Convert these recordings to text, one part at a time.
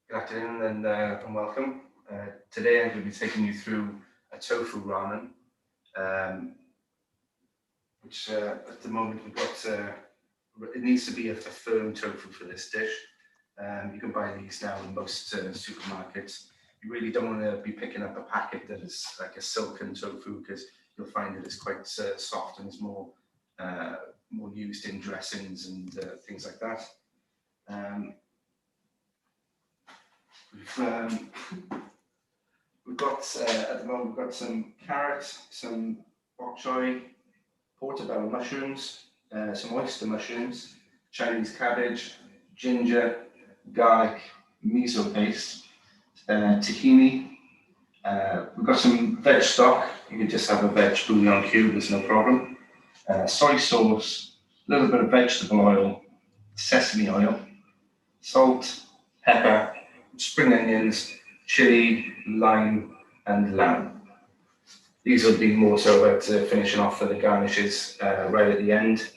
Good afternoon and welcome. Today I'm going to be taking you through a tofu ramen, um, which at the moment we've got, it needs to be a firm tofu for this dish. You can buy these now in most supermarkets. You really don't want to be picking up a packet that is like a silken tofu because you'll find that it's quite soft and is uh, more used in dressings and things like that. Um, we've um, We've got at the moment we've got some carrots, some bok choy, portobello mushrooms, some oyster mushrooms, Chinese cabbage, ginger, garlic, miso paste, tahini. We've got some veg stock. You can just have a veg bouillon cube. There's no problem. Soy sauce, a little bit of vegetable oil, sesame oil, salt, pepper, spring onions, chili, lime, and lamb. These will be more so about finishing off for the garnishes right at the end.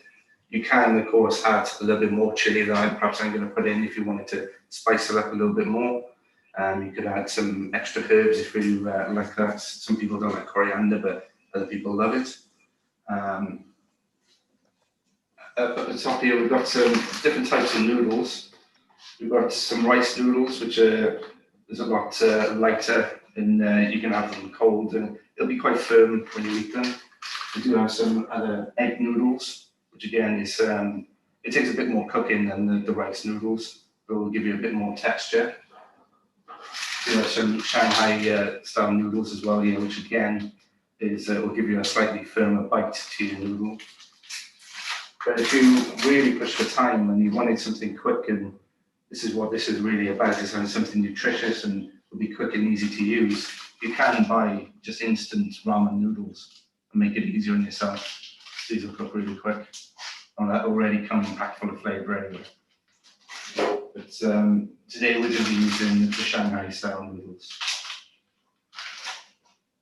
You can, of course, add a little bit more chili than perhaps I'm going to put in if you wanted to spice it up a little bit more. You could add some extra herbs if you like that. Some people don't like coriander, but other people love it. Up at the top here, we've got some different types of noodles. We've got some rice noodles, which is a lot lighter, and you can have them cold, and it'll be quite firm when you eat them. We do have some other egg noodles, which again is it takes a bit more cooking than the rice noodles, but will give you a bit more texture. We do have some Shanghai style noodles as well here, which again is will give you a slightly firmer bite to your noodle. But if you really push for time and you wanted something quick, and this is what this is really about, is having something nutritious and will be quick and easy to use, you can buy just instant ramen noodles and make it easier on yourself. These will cook really quick, and that already comes packed full of flavour anyway. But today we're going to be using the Shanghai style noodles.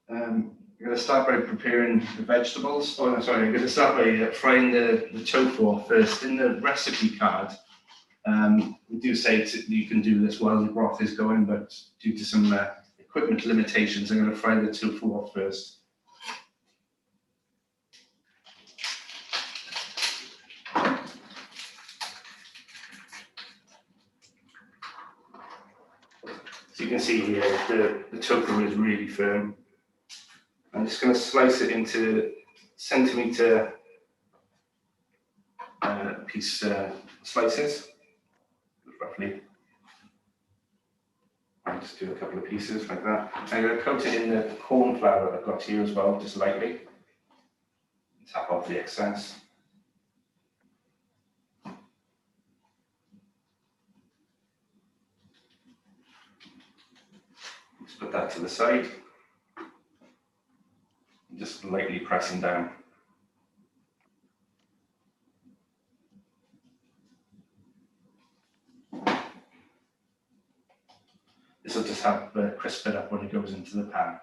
I'm going to start by preparing the vegetables. Oh, no, sorry, I'm going to start by frying the tofu off first. In the recipe card, we do say you can do this while the broth is going, but due to some equipment limitations, I'm going to fry the tofu off first. So you can see here, the tofu is really firm. I'm just going to slice it into centimetre piece slices, roughly. I'll just do a couple of pieces like that. I'm going to coat it in the corn flour that I've got here as well, just lightly. Tap off the excess. Just put that to the side. Just lightly pressing down. This will just help crisp it up when it goes into the pan.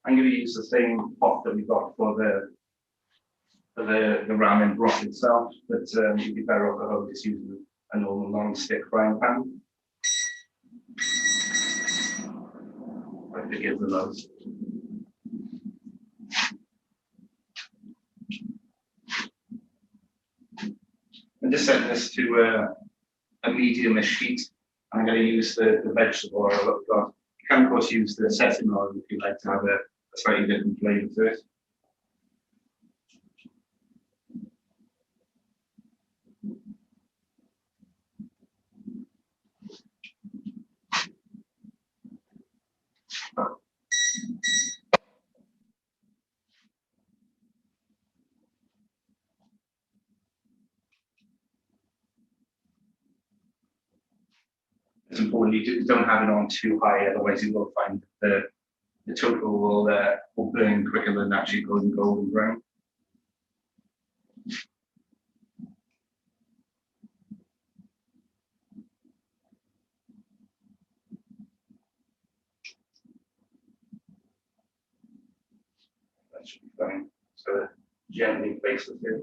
I'm going to use the same pot that we got for the ramen broth itself, but you'd be better off at home just using a normal non-stick frying pan. I forgive the loads. I'm just setting this to a medium-ish heat. I'm going to use the vegetable oil that we've got. You can, of course, use the sesame oil if you like to have a slightly different flavour to it. It's important you don't have it on too high, otherwise you will find the tofu will burn quicker than actually going golden brown. That should be fine. So gently place it in.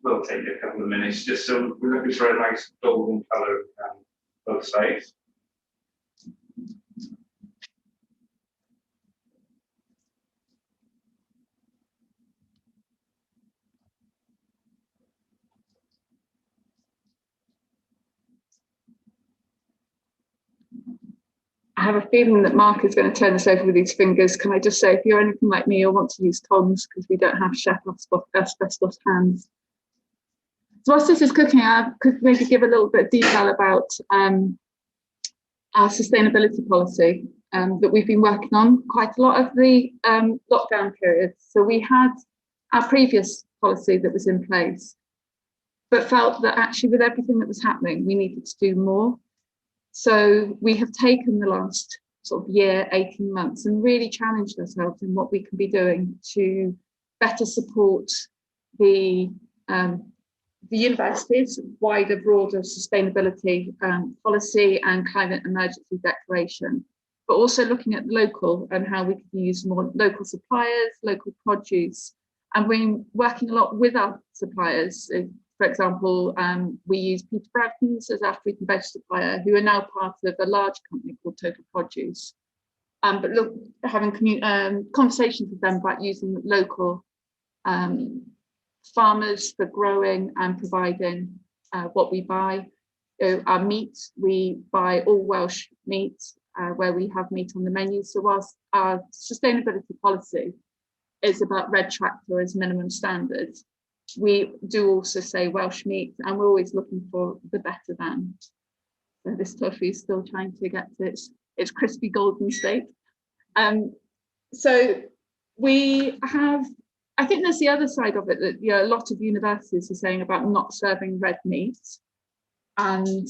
Will take a couple of minutes just so we're looking for a nice golden colour both sides. I have a feeling that Mark is going to turn this over with his fingers. Can I just say, if you're anything like me, you'll want to use tongs because we don't have chef asbestos hands. So whilst this is cooking, I could maybe give a little bit of detail about our sustainability policy that we've been working on quite a lot of the lockdown period. So we had our previous policy that was in place, but felt that actually with everything that was happening, we needed to do more. So we have taken the last sort of year, 18 months and really challenged ourselves in what we can be doing to better support the university's wider, broader sustainability policy and climate emergency declaration, but also looking at local and how we can use more local suppliers, local produce. And we're working a lot with our suppliers. For example, we use Peter Bradton's as our fruit and veg supplier, who are now part of a large company called Total Produce. But look, having conversations with them about using local farmers for growing and providing what we buy. Our meat, we buy all Welsh meat where we have meat on the menu. So whilst our sustainability policy is about red tractor as minimum standards, we do also say Welsh meat, and we're always looking for the better than. So this tofu is still trying to get to its crispy golden state. So we have, I think there's the other side of it that a lot of universities are saying about not serving red meat, and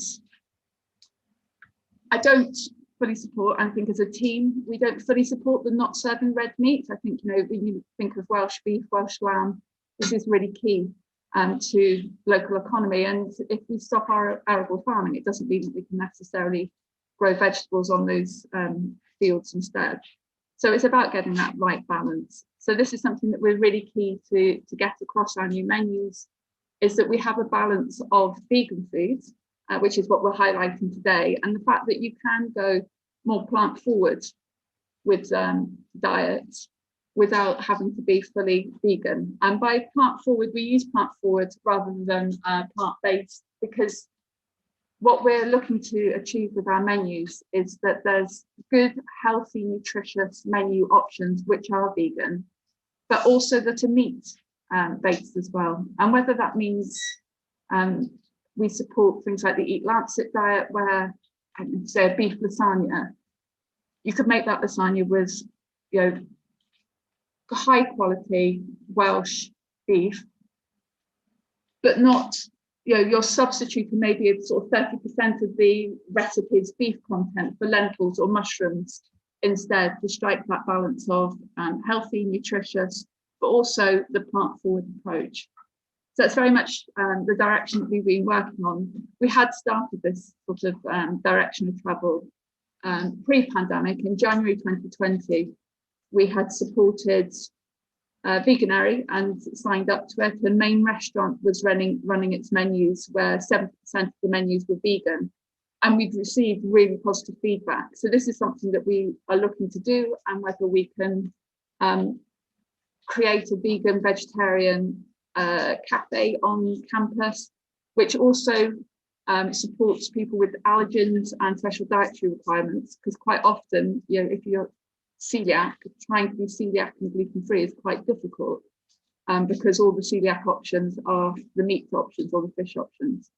I don't fully support. I think as a team, we don't fully support the not serving red meat. I think when you think of Welsh beef, Welsh lamb, this is really key to local economy. And if we stop our arable farming, it doesn't mean that we can necessarily grow vegetables on those fields instead. So it's about getting that right balance. So this is something that we're really key to get across our new menus, is that we have a balance of vegan foods, which is what we're highlighting today, and the fact that you can go more plant forward with diets without having to be fully vegan. And by plant forward, we use plant forward rather than plant-based, because what we're looking to achieve with our menus is that there's good, healthy, nutritious menu options which are vegan, but also that are meat based as well. And whether that means we support things like the Eat Lancet diet, where say a beef lasagna, you could make that lasagna with high quality Welsh beef, but not you're substituting maybe sort of 30% of the recipe's beef content for lentils or mushrooms instead, to strike that balance of healthy, nutritious, but also the plant forward approach. So it's very much the direction that we've been working on. We had started this sort of direction of travel pre-pandemic. In January 2020, we had supported Veganary and signed up to it. The main restaurant was running its menus where 70% of the menus were vegan, and we've received really positive feedback. So this is something that we are looking to do, and whether we can create a vegan vegetarian cafe on campus, which also supports people with allergens and special dietary requirements, because quite often, if you're celiac, trying to be celiac and gluten-free is quite difficult because all the celiac options are the meat options or the fish options.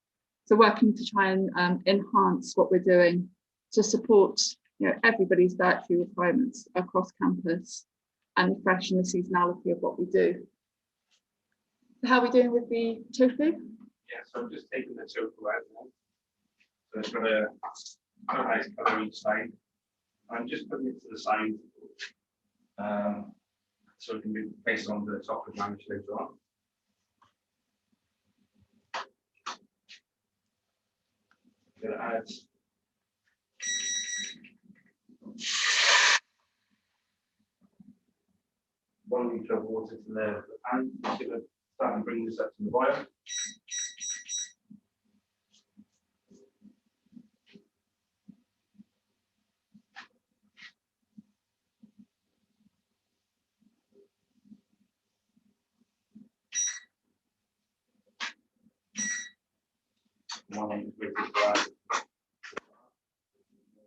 So working to try and enhance what we're doing to support everybody's dietary requirements across campus and the fresh and the seasonality of what we do. How are we doing with the tofu? Yeah, so I'm just taking the tofu out now. So it's got a nice colour each side. I'm just putting it to the side. So it can be placed on the top of the garnish later on. I'm going to add one litre of water to the pan. I'm going to start and bring this up to the boil.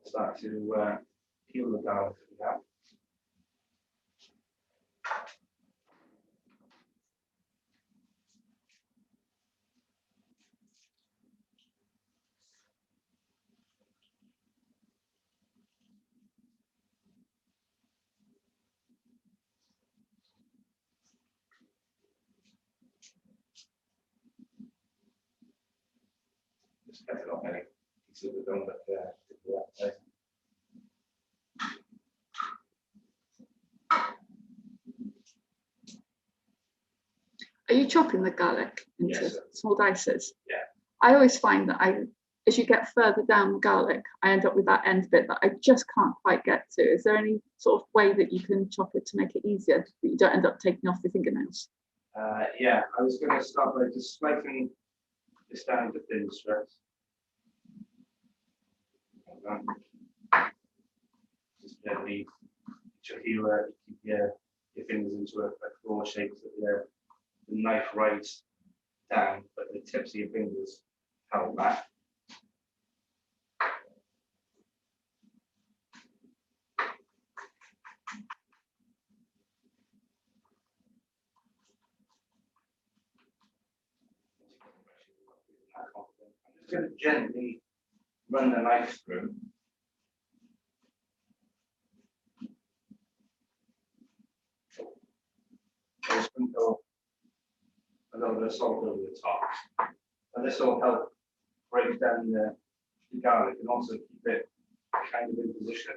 Start to peel the garlic out. Just cut it off any pieces of the bone that Are you chopping the garlic into Yes. small dices? Yeah. I always find that as you get further down the garlic, I end up with that end bit that I just can't quite get to. Is there any sort of way that you can chop it to make it easier, that you don't end up taking off the fingernails? Yeah, I was going to start by just slicing this down into thin strips. Just gently keep your fingers into a claw shape so that the knife rides down, but the tips of your fingers held back. I'm just going to gently run the knife through. I'll sprinkle a little bit of salt over the top. And this will help break down the garlic and also keep it kind of in position.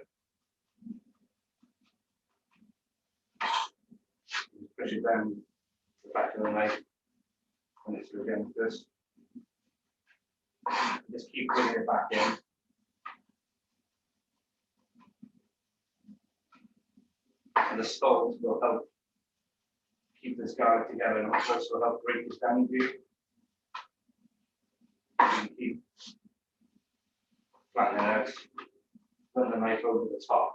Push it down the back of the knife when it's against this. Just keep bringing it back in. And the salt will help keep this garlic together and also help break this down for you. And keep flattening out, run the knife over the top.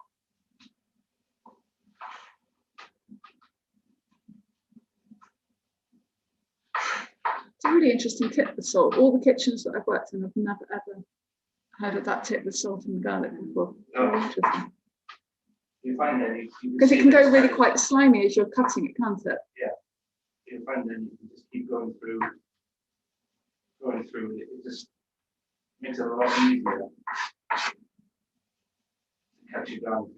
It's a really interesting tip, the salt. All the kitchens that I've worked in, I've never ever heard of that tip, the salt and the garlic before. Very interesting. You find that because it can go really quite slimy as you're cutting it, can't it? Yeah. You find that you can just keep going through it. It just makes it a lot easier to cut you down.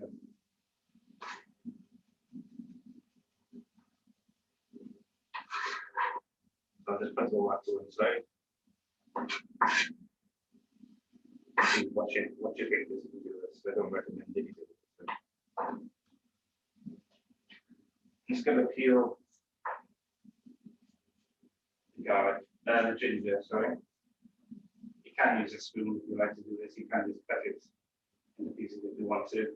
So I'll just put all that to one side. Watch your fingers if you do this. I don't recommend it. I'm just going to peel the garlic, the ginger, sorry. You can use a spoon if you like to do this. You can just cut it into pieces if you want to.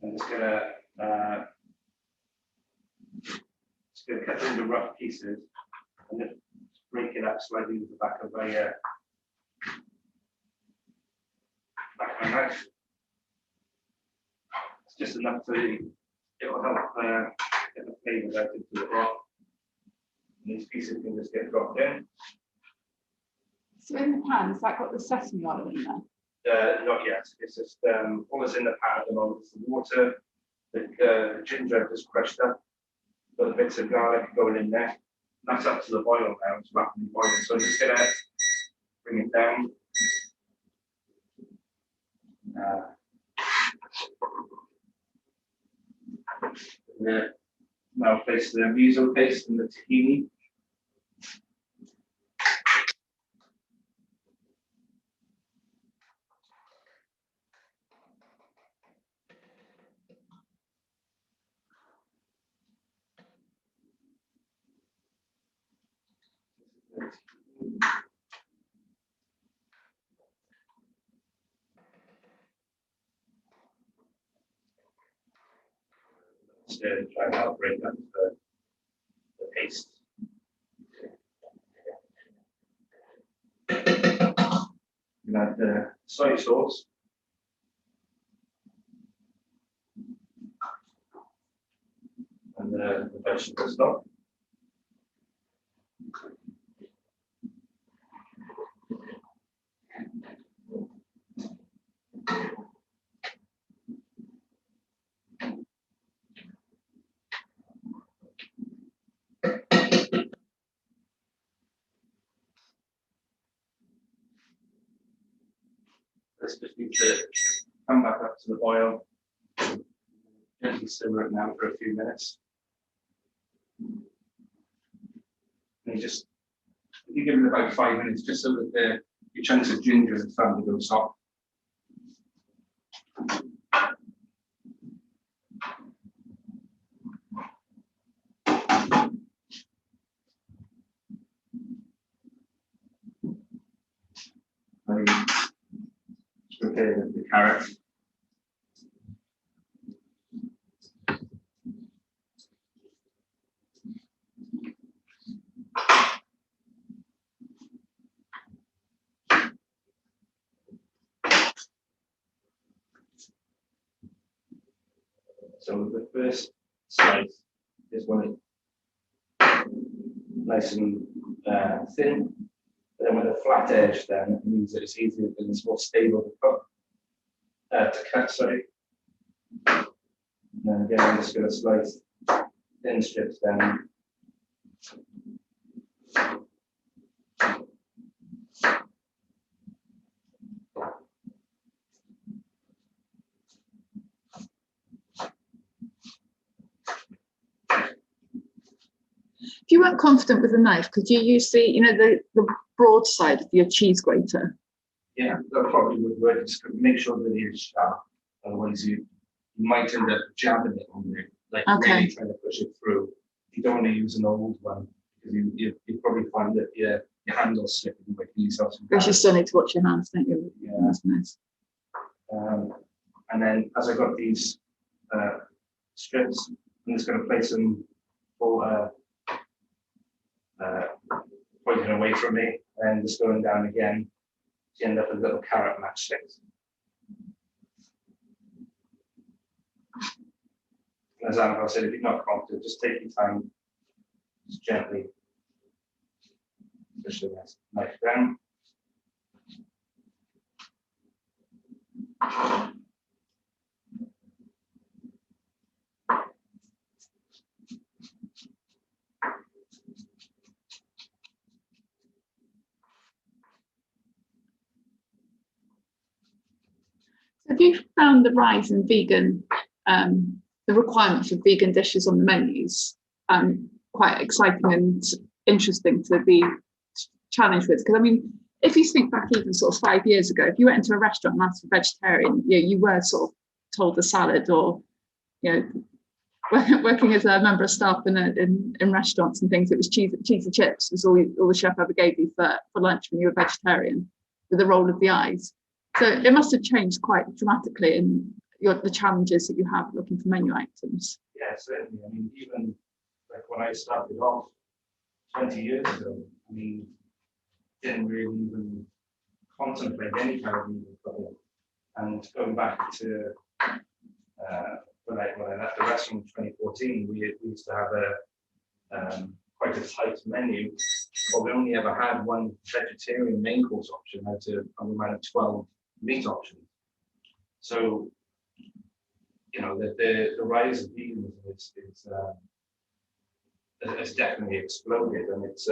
I'm just gonna cut them into rough pieces and then break it up slightly with the back of my knife. It's just enough to it will help get the flavours out into the broth. And these pieces can just get dropped in. So in the pan, has that got the sesame oil in there? Not yet. It's just all that's in the pan at the moment is the water, the ginger I've just crushed up, got the bits of garlic going in there. That's up to the boil now. It's rapidly boiling. So I'm just gonna bring it down. Now place the miso paste and the tahini. Try and help break up the paste. You add the soy sauce. And the vegetable stock. Let's just need to come back up to the boil. Gently simmer it now for a few minutes. And you give it about 5 minutes just so that your chunks of ginger are starting to go soft. Prepare the carrot. So the first slice is one nice and thin, but then with a flat edge, then it means that it's easier and it's more stable to cook, to cut. Sorry. And then again, I'm just going to slice thin strips down. If you weren't confident with a knife, could you use the broad side of your cheese grater? Yeah, that probably would work. Just make sure that it is sharp. Otherwise, you might end up jabbing it on there, like really trying to push it through. You don't want to use an old one because you probably find that your handle's slipping away from yourself. Because you still need to watch your hands, don't you? Yeah. That's nice. And then as I got these strips, I'm just going to place them all pointing away from me and just going down again to end up with little carrot matchsticks. As Annabelle said, if you're not confident, just take your time, just gently push the knife down. Have you found the rise in vegan, the requirement for vegan dishes on the menus, quite exciting and interesting to be challenged with? Because I mean, if you think back even sort of 5 years ago, if you went into a restaurant and asked for vegetarian, you were sort of told a salad, or working as a member of staff in restaurants and things, it was cheesy chips was all the chef ever gave you for lunch when you were vegetarian, with the roll of the eyes. So it must have changed quite dramatically in the challenges that you have looking for menu items. Yeah, certainly. I mean, even like when I started off 20 years ago, I mean, didn't really even contemplate any kind of vegan cooking. And going back to when I left the restaurant in 2014, we used to have quite a tight menu, but we only ever had one vegetarian main course option out of around 12 meat options. So, the rise of veganism has definitely exploded, and it's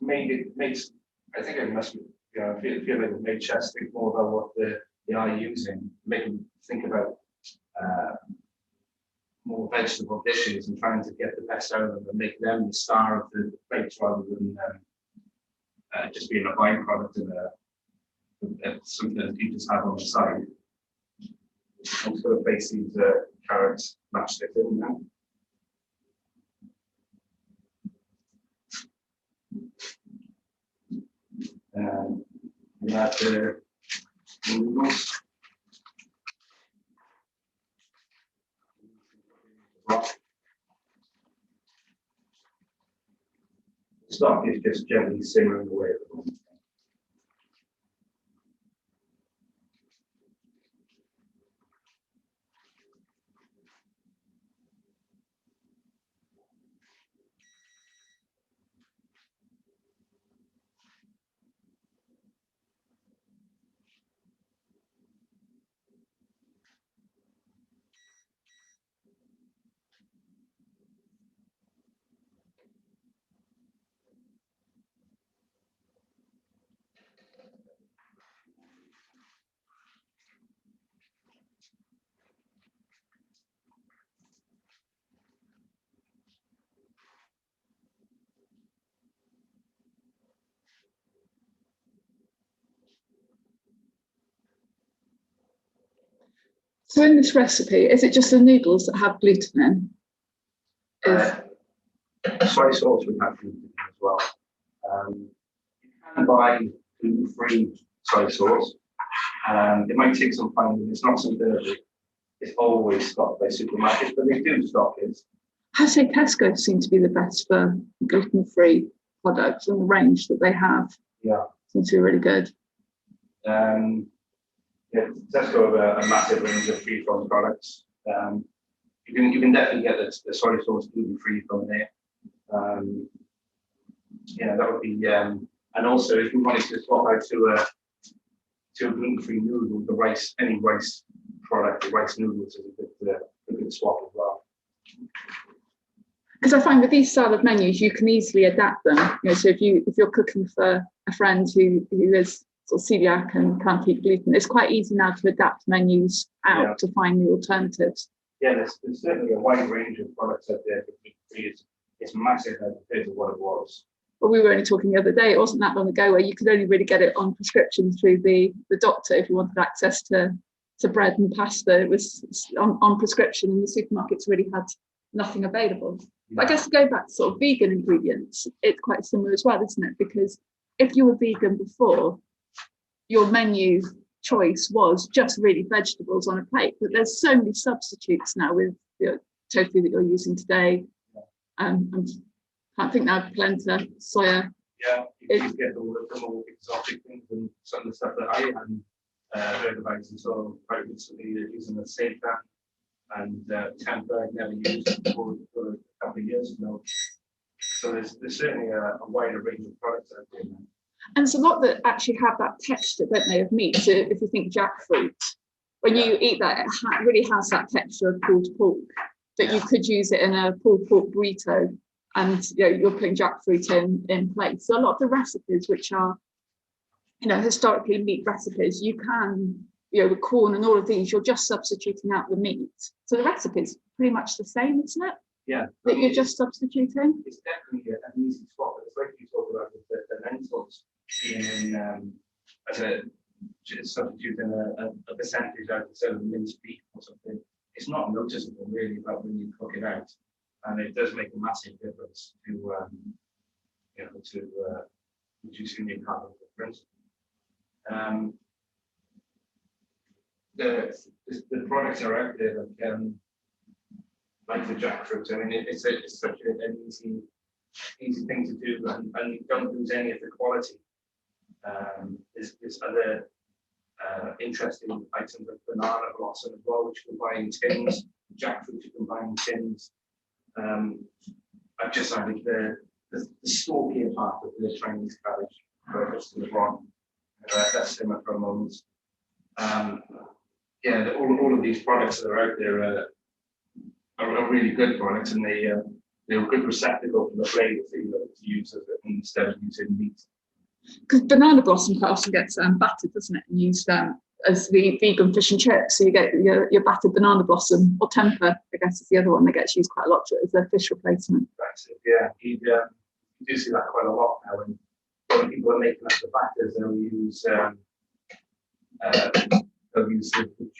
made I think it must feel like it made chefs think more about what they are using, make them think about more vegetable dishes and trying to get the best out of them and make them the star of the plate rather than just being a byproduct of something that you just have on the side. I'm just going to place these carrots matchsticks in now. And add the noodles. Stock is just gently simmering away at the moment. So in this recipe, is it just the noodles that have gluten in? Soy sauce would have gluten as well. You can buy gluten-free soy sauce. It might take some finding. It's not something that is always stocked by supermarkets, but they do stock it. I say Tesco seem to be the best for gluten-free products, and the range that they have seems to be really good. Yeah, Tesco have a massive range of free-from products. You can definitely get the soy sauce gluten-free from there. Yeah, that would be. And also, if you wanted to swap out to a gluten-free noodle, any rice product, the rice noodles is a good swap as well. Because I find with these style of menus, you can easily adapt them. You know, so if you're cooking for a friend who is sort of celiac and can't eat gluten, it's quite easy now to adapt menus out to find new alternatives. Yeah, there's certainly a wide range of products out there, but it's massive compared to what it was. But we were only talking the other day, it wasn't that long ago, where you could only really get it on prescription through the doctor if you wanted access to bread and pasta. It was on prescription, and the supermarkets really had nothing available. Yeah. But I guess to go back to sort of vegan ingredients, it's quite similar as well, isn't it? Because if you were vegan before, your menu choice was just really vegetables on a plate, but there's so many substitutes now with the tofu that you're using today. I can't think now, polenta, soya. Yeah, you can get all the more exotic things, and some of the stuff that I hadn't heard about until quite recently. They're using a seitan and tempeh I'd never used before for a couple of years ago. So there's certainly a wider range of products out there now. And there's a lot that actually have that texture, don't they, of meat. So if you think jackfruit, when you eat that, it really has that texture of pulled pork, that you could use it in a pulled pork burrito, and you're putting jackfruit in place. So a lot of the recipes which are, historically meat recipes, you can, with corn and all of these, you're just substituting out the meat. So the recipe's pretty much the same, isn't it? Yeah. That you're just substituting? It's definitely an easy swap. It's like you talked about with the lentils being in as a substituting a percentage out instead of minced beef or something. It's not noticeable really about when you cook it out, and it does make a massive difference to reducing your carbon footprint. The products are out there that like the jackfruit. I mean, it's such an easy thing to do, and you don't lose any of the quality. There's other interesting items like banana blossom as well, which you can buy in tins. Jackfruit you can buy in tins. I've just added the stalkier part of the Chinese cabbage just to the bottom. That's simmer for a moment. All of these products that are out there are really good products, and they're a good receptacle for the flavours that you to use instead of using meat. Because banana blossom quite often gets battered, doesn't it, and used as the vegan fish and chips. So you get your battered banana blossom, or temper, I guess is the other one that gets used quite a lot as a fish replacement. That's it, yeah. You do see that quite a lot now. When people are making up the batters, they'll use the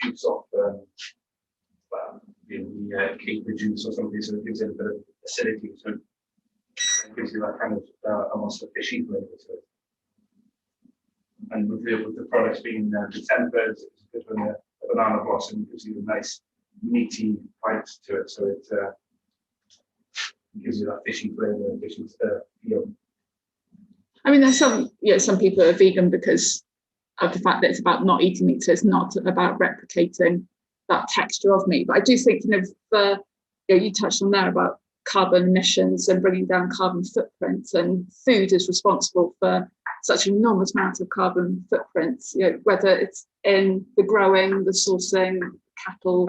juice of the caper juice or something, so it gives it a bit of acidity. So it gives you that kind of almost a fishy flavour to it. And with the products being the tempers, it's good when the banana blossom gives you a nice meaty bite to it. So it gives you that fishy flavour, fishy feel. I mean, there's some people are vegan because of the fact that it's about not eating meat, so it's not about replicating that texture of meat. But I do think, you touched on there about carbon emissions and bringing down carbon footprints, and food is responsible for such an enormous amount of carbon footprints, whether it's in the growing, the sourcing, cattle,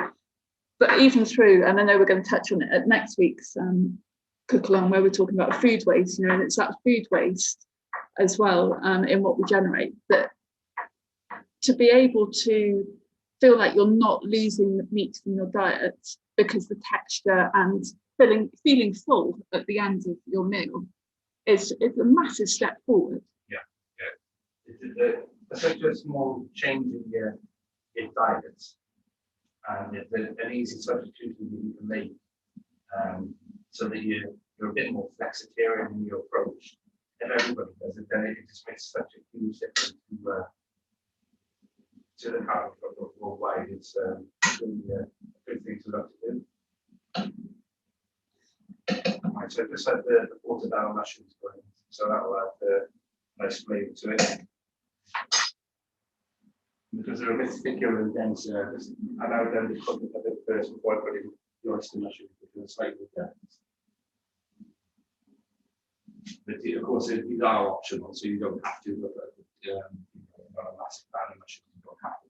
but even through, and I know we're going to touch on it at next week's cook along, where we're talking about food waste, and it's that food waste as well in what we generate, that to be able to feel like you're not losing meat from your diet because the texture and feeling full at the end of your meal is a massive step forward. It's such a small change in your diet, and it's an easy substitution that you can make, so that you're a bit more flexitarian in your approach. If everybody does it, then it just makes such a huge difference to the carbon footprint worldwide. It's really a good thing to love to do. Right, so just like the portobello mushrooms going, so that will add a nice flavour to it. Because they're a bit thicker and denser, I now then to cook it a bit first before I put in the oyster mushrooms, because they're slightly dense. But of course, these are optional, so you don't have to. But not a massive fan of mushrooms, you don't have to.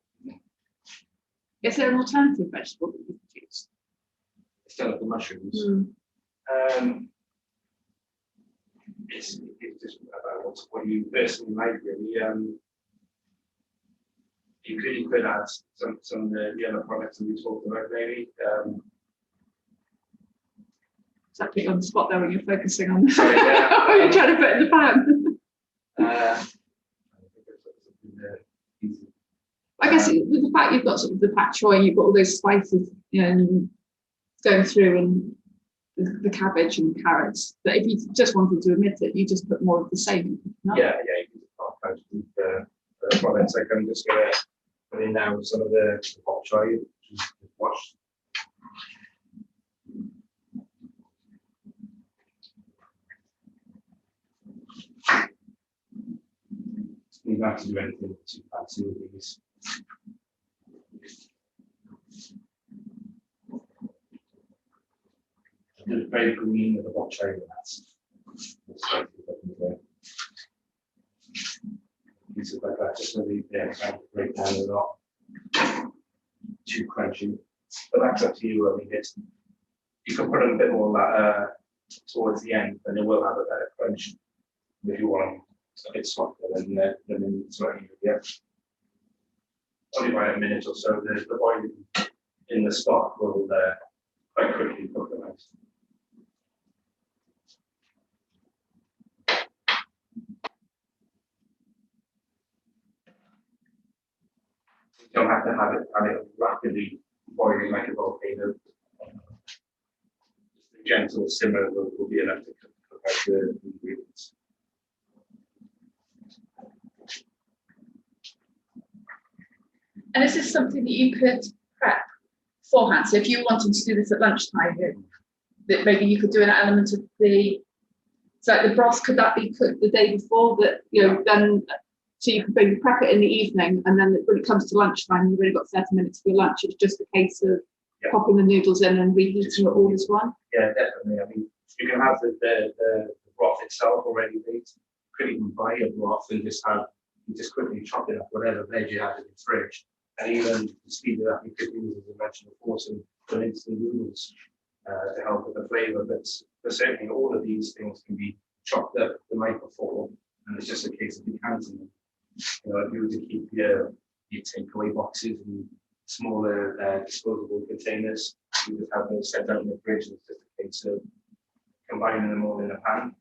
Is there an alternative vegetable that you could use instead of the mushrooms? It's just about what you personally like, really. You could add some of the other products that we talked about, maybe. Exactly on the spot there when you're focusing on. Sorry, yeah. You're trying to put it in the pan. I guess with the fact you've got sort of the pak choy, you've got all those spices, going through, and the cabbage and carrots. That if you just wanted to omit it, you just put more of the same. Yeah, you can just pop out the products. Like I'm just going to put in now some of the pak choy, which is washed. You don't have to do anything too fancy with these. It's very green with the bok choy, that's pieces like that, just so they're trying to break down a lot. Too crunchy. But that's up to you. I mean, you can put in a bit more of that towards the end, and it will have a better crunch. If you want a bit softer than it's not yet. Only by a minute or so, the oil in the stock will quite quickly cook them out. You don't have to have it rapidly boiling like a volcano. Just a gentle simmer will be enough to cook out the ingredients. And is this something that you could prep beforehand? So if you wanted to do this at lunchtime, that maybe you could do an element of the broth, could that be cooked the day before, that then, so you could maybe prep it in the evening, and then when it comes to lunchtime, you've already got 30 minutes for your lunch. It's just a case of popping the noodles in and reheating it all as one. Yeah, definitely. I mean, you can have the broth itself already made. You could even buy a broth and just quickly chop it up, whatever veg you have in the fridge. And even to speed it up, you could use, as I mentioned before, some instant noodles to help with the flavour. But certainly all of these things can be chopped up the night before, and it's just a case of decanting them. If you were to keep your your takeaway boxes and smaller disposable containers. You just have those set out in the fridge, and it's just a case of combining them all in a pan.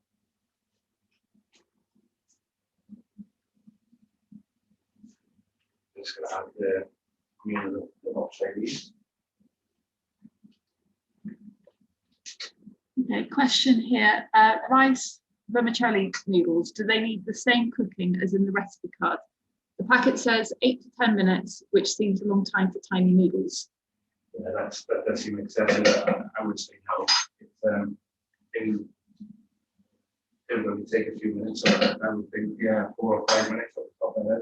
I'm just going to add the green of the box like these. Okay, question here. Rice vermicelli noodles, do they need the same cooking as in the recipe card? The packet says 8 to 10 minutes, which seems a long time for tiny noodles. Yeah, that does seem excessive. I would say no. It would only take a few minutes. So I would think, yeah, 4 or 5 minutes off the top of my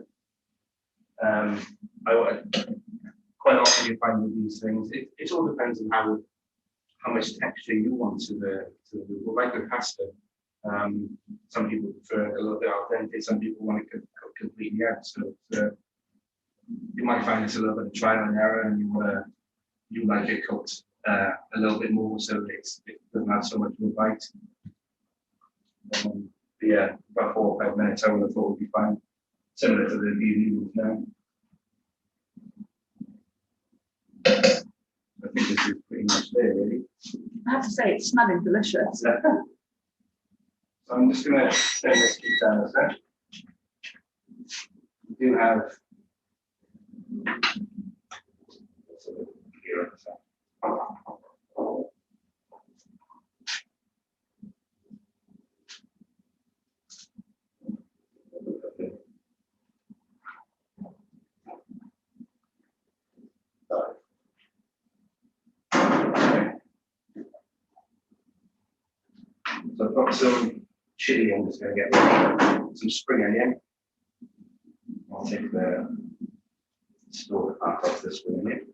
head. Quite often you find with these things, it all depends on how much texture you want to the noodle. Like with pasta, some people prefer it a little bit al dente, some people want it cooked completely out. So you might find it's a little bit of trial and error, and you like it cooked a little bit more, so it doesn't have so much of a bite. But yeah, about 4 or 5 minutes I would have thought would be fine, similar to the noodles now. I think this is pretty much there, really. I have to say, it's smelling delicious. So I'm just going to turn this heat down a sec. We do have here at the sec. So I've got some chili. I'm just going to get some spring onion. I'll take the stalk part off the spring onion.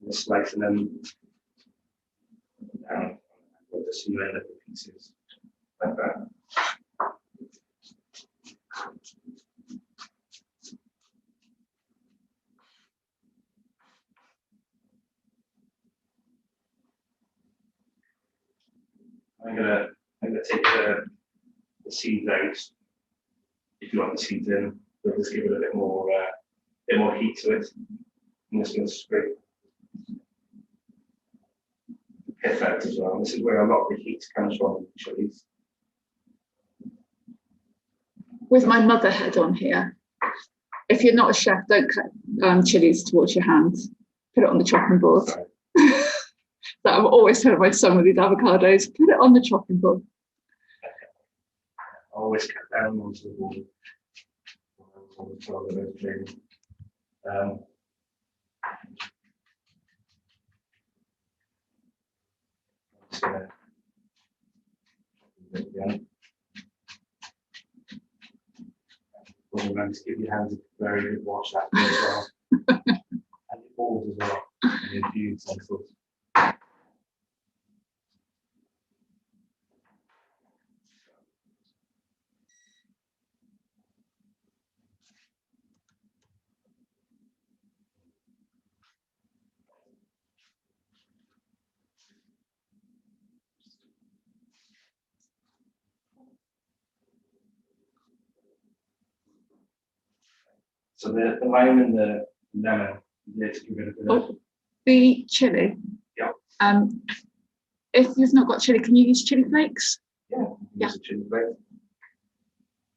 Just slicing them down with the smaller little pieces like that. I'm gonna take the seeds out. If you want the seeds in, we'll just give it a bit more heat to it. I'm just going to scrape the pith out as well. This is where a lot of the heat comes from in chilies. With my mother head on here, if you're not a chef, don't cut chilies towards your hands. Put it on the chopping board. That I've always told my son with these avocados, put it on the chopping board. Always cut down onto the board. Just gonna do it again. Remember to give your hands a very good wash after as well. And your balls as well. And your utensils. So the lime and the lemon, let's give it a bit of. The chili. Yeah. If you've not got chili, can you use chili flakes? Yeah. Use a chili flake.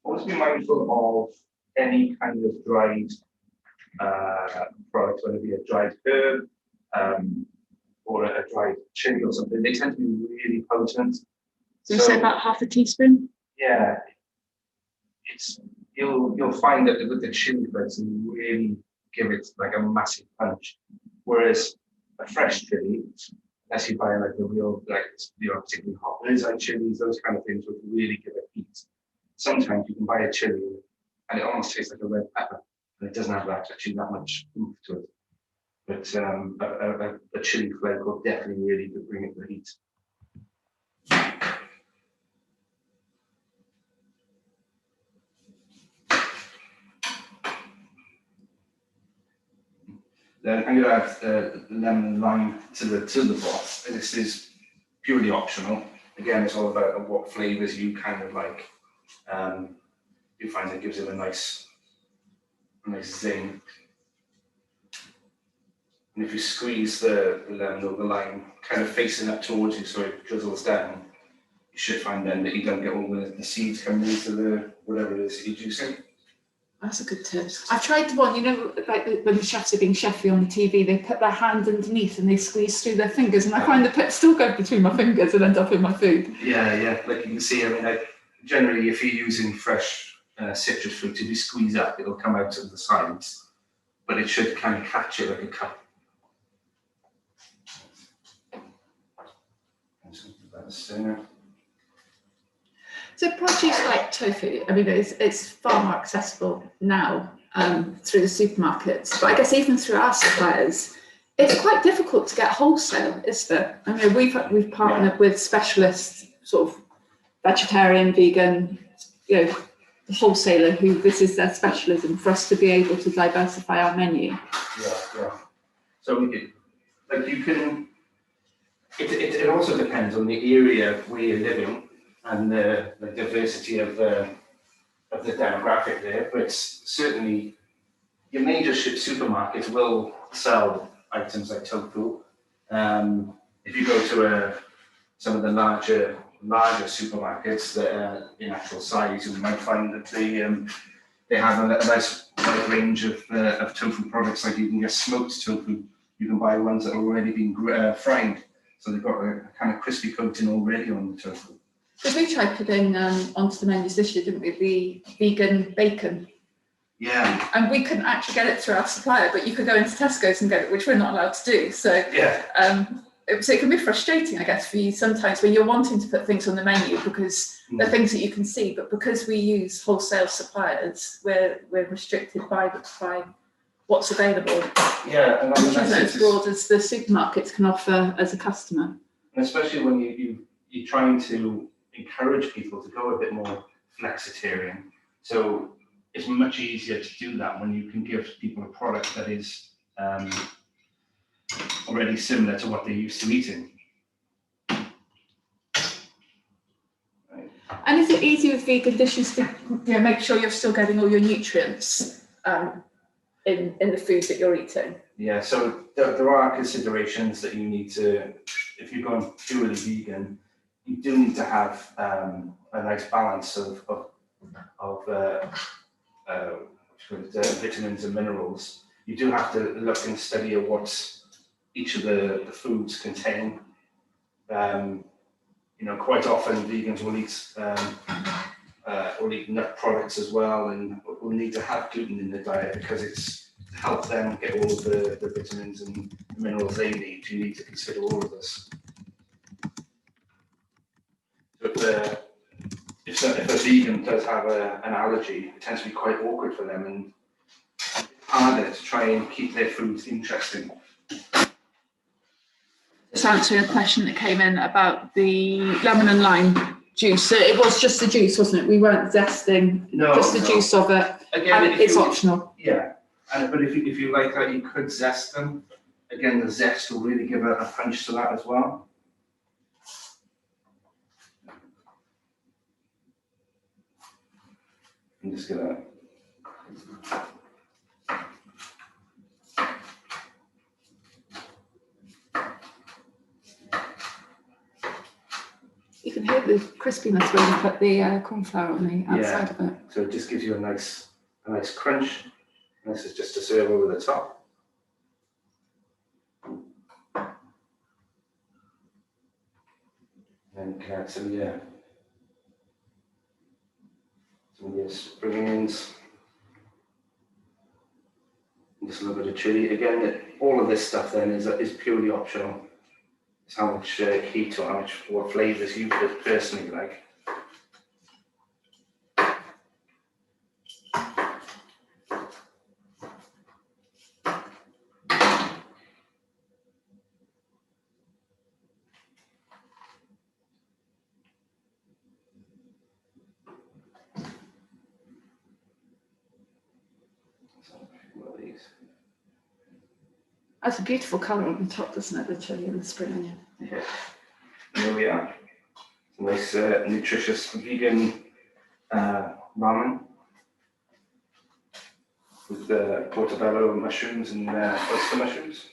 Always be mindful of any kind of dried product, whether it be a dried herb or a dried chili or something. They tend to be really potent. So say about half a teaspoon. Yeah. You'll find that with the chili flakes, they really give it like a massive punch. Whereas a fresh chili, unless you buy like the real, like particularly hot blizzard chilies, those kind of things would really give it heat. Sometimes you can buy a chili and it almost tastes like a red pepper, and it doesn't have actually that much oomph to it. But a chili flake will definitely really bring it the heat. Then I'm going to add lemon and lime to the broth. This is purely optional. again, it's all about what flavors you kind of like. You find it gives it a nice zing. And if you squeeze the lemon or the lime kind of facing up towards you so it drizzles down, you should find then that you don't get all the seeds coming into the whatever it is that you're juicing. That's a good tip. I've tried the one, you know, like when the chefs are being chefy on the TV, they put their hand underneath and they squeeze through their fingers, and I find the pit still go between my fingers and end up in my food. Yeah, like you can see, I mean, like, generally if you're using fresh citrus fruit, if you squeeze up, it'll come out of the sides, but it should kind of catch it like a cup. So produce like tofu, I mean, it's far more accessible now through the supermarkets, but I guess even through our suppliers, it's quite difficult to get wholesale, is there? I mean, we've partnered with specialists, sort of vegetarian, vegan, you know, the wholesaler who this is their specialism, for us to be able to diversify our menu. Yeah. So like you can. It also depends on the area where you're living and the diversity of the demographic there. But certainly, your major supermarkets will sell items like tofu. If you go to some of the larger supermarkets that are in actual size, you might find that they have a nice wide range of tofu products. Like you can get smoked tofu. You can buy ones that have already been fried. So they've got a kind of crispy coating already on the tofu. Because we tried putting onto the menus this year, didn't we, the vegan bacon? Yeah. And we couldn't actually get it through our supplier, but you could go into Tesco's and get it, which we're not allowed to do. So yeah. So it can be frustrating, I guess, for you sometimes when you're wanting to put things on the menu because they're things that you can see, but because we use wholesale suppliers, we're restricted by what's available. Yeah, and which isn't as broad as the supermarkets can offer as a customer. And especially when you're trying to encourage people to go a bit more flexitarian. So it's much easier to do that when you can give people a product that is already similar to what they're used to eating. Right. And is it easy with vegan dishes to make sure you're still getting all your nutrients in the food that you're eating? Yeah, so there are considerations that you need to, if you're going purely vegan, you do need to have a nice balance of vitamins and minerals. You do have to look and study at what each of the foods contain. Quite often vegans will eat nut products as well, and will need to have gluten in their diet because it's to help them get all of the vitamins and minerals they need. You need to consider all of this. But if a vegan does have an allergy, it tends to be quite awkward for them and harder to try and keep their foods interesting. Just answering a question that came in about the lemon and lime juice. So it was just the juice, wasn't it? We weren't zesting, just the juice of it. Again, and it's optional. Yeah, but if you like that, you could zest them. Again, the zest will really give a punch to that as well. I'm just gonna. You can hear the crispiness when you put the corn flour on the outside of it. So it just gives you a nice crunch. And this is just to serve over the top. And add some spring onions. And just a little bit of chili. Again, all of this stuff then is purely optional. It's how much heat or what flavors you personally like. That's a beautiful colour on the top, doesn't it? The chili and the spring onion. Yeah. Here we are. nice nutritious vegan ramen with portobello mushrooms and oyster mushrooms.